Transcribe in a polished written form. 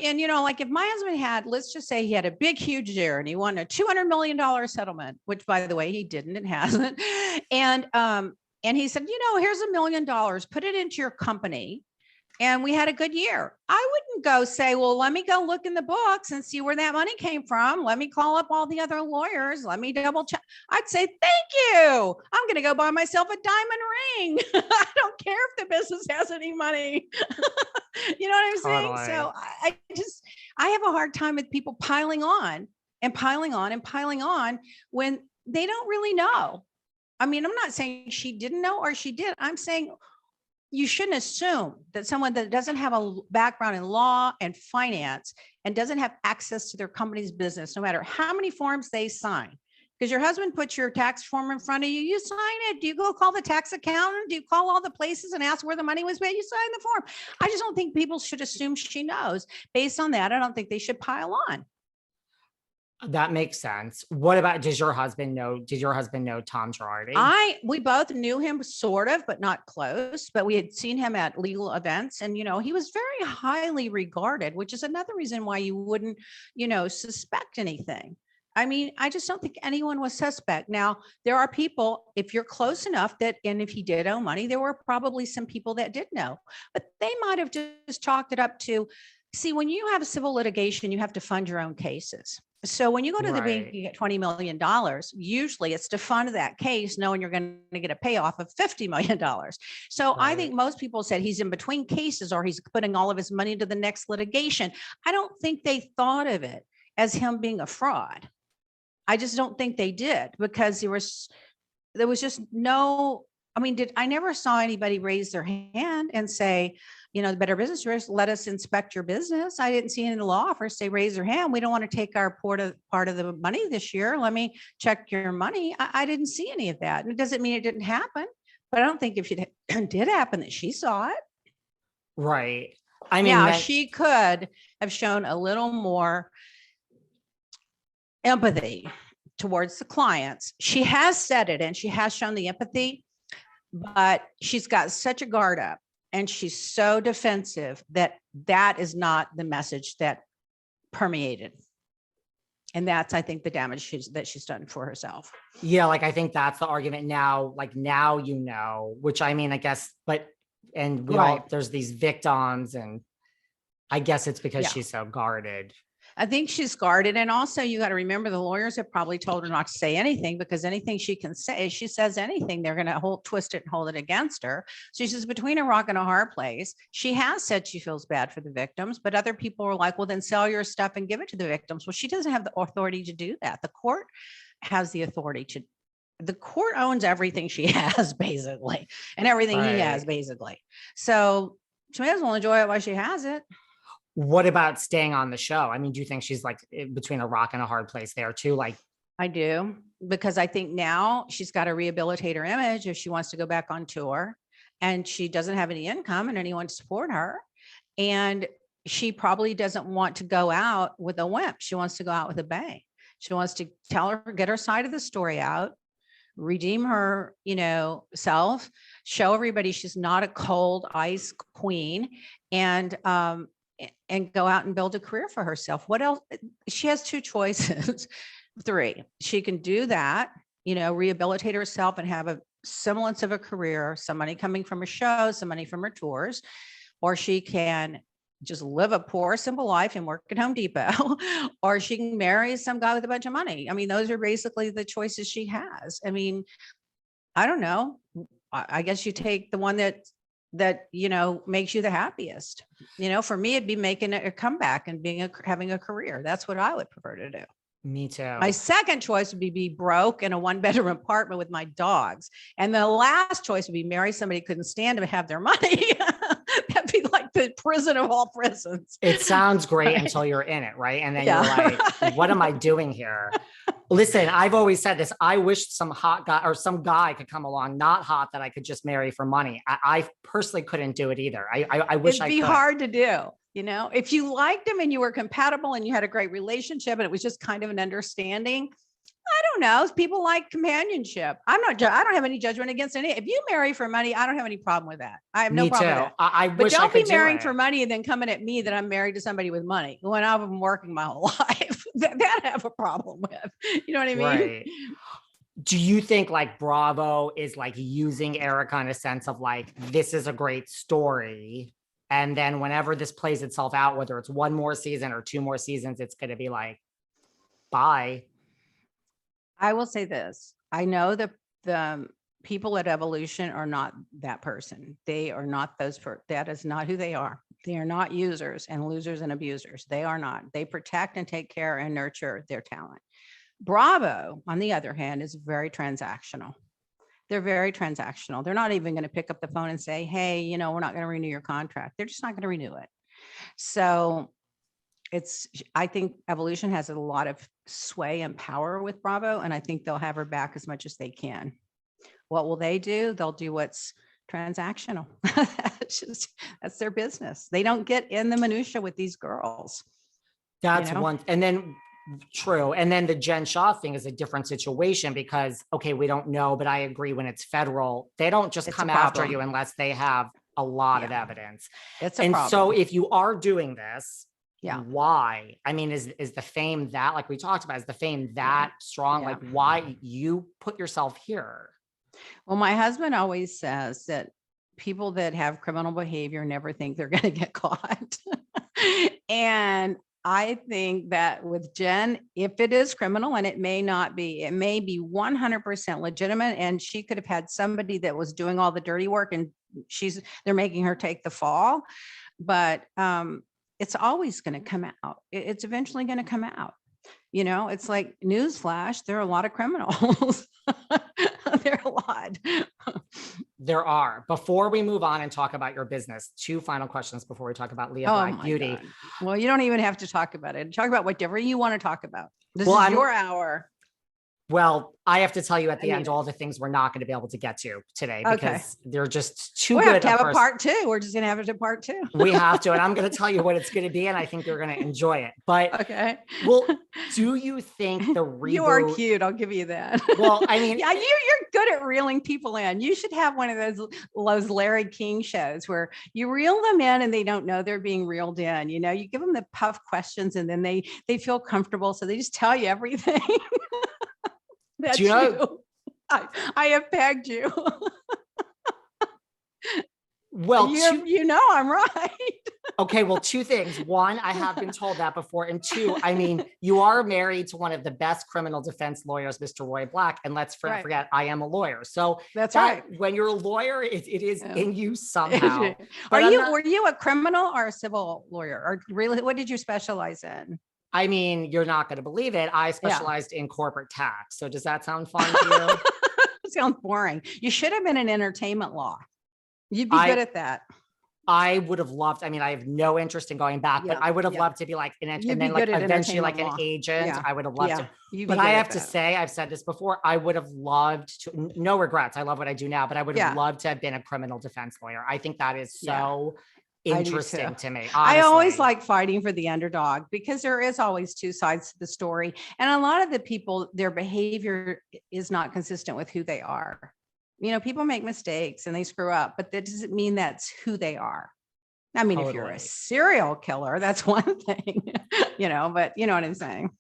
And, like if my husband had, let's just say he had a big, huge year and he won a $200 million settlement, which by the way, he didn't and hasn't. And he said, here's $1 million, put it into your company. And we had a good year. I wouldn't go say, well, let me go look in the books and see where that money came from. Let me call up all the other lawyers. Let me double check. I'd say, thank you. I'm going to go buy myself a diamond ring. I don't care if the business has any money. You know what I'm saying? So I have a hard time with people piling on and piling on and piling on when they don't really know. I mean, I'm not saying she didn't know or she did. I'm saying you shouldn't assume that someone that doesn't have a background in law and finance and doesn't have access to their company's business, no matter how many forms they sign, because your husband puts your tax form in front of you, you sign it. Do you go call the tax accountant? Do you call all the places and ask where the money was paid? You sign the form. I just don't think people should assume she knows. Based on that, I don't think they should pile on. That makes sense. What about, did your husband know Tom Girardi? We both knew him sort of, but not close, but we had seen him at legal events and, he was very highly regarded, which is another reason why you wouldn't, suspect anything. I mean, I just don't think anyone was suspect. Now, there are people, if you're close enough and if he did owe money, there were probably some people that did know, but they might've just chalked it up to, see, when you have civil litigation, you have to fund your own cases. So when you go to the bank, you get $20 million. Usually it's to fund that case, knowing you're going to get a payoff of $50 million. So I think most people said he's in between cases or he's putting all of his money into the next litigation. I don't think they thought of it as him being a fraud. I just don't think they did, because there was just no, I never saw anybody raise their hand and say, the Better Business Bureau, let us inspect your business. I didn't see any law officers say, raise your hand. We don't want to take our part of the money this year. Let me check your money. I didn't see any of that. And it doesn't mean it didn't happen, but I don't think if it did happen that she saw it. Right. I mean, she could have shown a little more empathy towards the clients. She has said it and she has shown the empathy, but she's got such a guard up. And she's so defensive that is not the message that permeated. And that's, I think, the damage she's done for herself. Yeah, I think that's the argument now. Now, which I mean, I guess, and there's these victims, and I guess it's because she's so guarded. I think she's guarded. And also you got to remember the lawyers have probably told her not to say anything, because anything she can say, if she says anything, they're going to twist it and hold it against her. So she's between a rock and a hard place. She has said she feels bad for the victims, but other people are like, well, then sell your stuff and give it to the victims. Well, she doesn't have the authority to do that. The court has the authority to. The court owns everything she has, basically, and everything he has, basically. So she may as well enjoy it while she has it. What about staying on the show? I mean, do you think she's between a rock and a hard place there too? I do, because I think now she's got to rehabilitate her image if she wants to go back on tour, and she doesn't have any income and anyone to support her. And she probably doesn't want to go out with a wimp. She wants to go out with a bang. She wants to get her side of the story out, redeem her, self, show everybody she's not a cold ice queen, and go out and build a career for herself. What else? She has two choices, three. She can do that, rehabilitate herself and have a semblance of a career, some money coming from her show, some money from her tours, or she can just live a poor, simple life and work at Home Depot, or she can marry some guy with a bunch of money. I mean, those are basically the choices she has. I mean, I don't know. I guess you take the one that makes you the happiest. For me, it'd be making a comeback and having a career. That's what I would prefer to do. Me too. My second choice would be broke in a 1-bedroom apartment with my dogs. And the last choice would be marry somebody who couldn't stand to have their money. That'd be like the prison of all prisons. It sounds great until you're in it, right? And then you're like, what am I doing here? Listen, I've always said this. I wish some hot guy or some guy could come along, not hot, that I could just marry for money. I personally couldn't do it either. I wish I could. It'd be hard to do. If you liked him and you were compatible and you had a great relationship and it was just kind of an understanding, I don't know. People like companionship. I don't have any judgment against any. If you marry for money, I don't have any problem with that. I have no Me too. problem with that. I But wish I don't be could do marrying it. for money and then coming at me that I'm married to somebody with money when I've been working my whole life. That I have a problem with. You know what I mean? Right. Do you think like Bravo is like using Erika in a sense of like, this is a great story, and then whenever this plays itself out, whether it's one more season or two more seasons, it's going to be like, bye. I will say this. I know the people at Evolution are not that person. They are not that is not who they are. They are not users and losers and abusers. They are not. They protect and take care and nurture their talent. Bravo, on the other hand, is very transactional. They're very transactional. They're not even going to pick up the phone and say, hey, we're not going to renew your contract. They're just not going to renew it. So I think Evolution has a lot of sway and power with Bravo, and I think they'll have her back as much as they can. What will they do? They'll do what's transactional. That's their business. They don't get in the minutia with these girls. That's one. And then true. And then the Jen Shah thing is a different situation because, okay, we don't know, but I agree when it's federal, they don't just come after you unless they have a lot of evidence. It's a problem. So if you are doing this, yeah, why? I mean, is the fame that, like we talked about, is the fame that strong? Like why you put yourself here? Well, my husband always says that people that have criminal behavior never think they're going to get caught. And I think that with Jen, if it is criminal, and it may not be, it may be 100% legitimate, and she could have had somebody that was doing all the dirty work, and they're making her take the fall. But it's always going to come out. It's eventually going to come out. It's like newsflash. There are a lot of criminals. There are a lot. There are. Before we move on and talk about your business, two final questions before we talk about Lea Black Beauty. God. Well, you don't even have to talk about it. Talk about whatever you want to talk about. This is your hour. Well, I have to tell you at the end all the things we're not going to be able to get to today because they're just too good. We have to have a part two. We're just going to have it a part two. We have to. And I'm going to tell you what it's going to be. And I think you're going to enjoy it. But well, do you think the reboot? You are cute. I'll give you that. Well, I mean, yeah, you're good at reeling people in. You should have one of those Larry King shows where you reel them in and they don't know they're being reeled in. You give them the puff questions and then they feel comfortable. So they just tell you everything. That's you. I have pegged you. Well, I'm right. Okay, well, two things. One, I have been told that before. And two, I mean, you are married to one of the best criminal defense lawyers, Mr. Roy Black. And let's forget, I am a lawyer. So that's right. When you're a lawyer, it is in you somehow. Were you a criminal or a civil lawyer? Or really, what did you specialize in? I mean, you're not going to believe it. I specialized in corporate tax. So does that sound fun to you? It sounds boring. You should have been in entertainment law. You'd be good at that. I would have loved, I mean, I have no interest in going back, but I would have loved to be like, and then like eventually like an agent. Yeah. I would have loved to. But I have to say, I've said this before, I would have loved to, no regrets. I love what I do now, but I would have loved to have been a criminal defense lawyer. I think that is so interesting to me. Honestly. I always like fighting for the underdog because there is always two sides to the story. And a lot of the people, their behavior is not consistent with who they are. People make mistakes and they screw up, but that doesn't mean that's who they are. I mean, if you're a serial killer, that's one thing, but you know what I'm saying?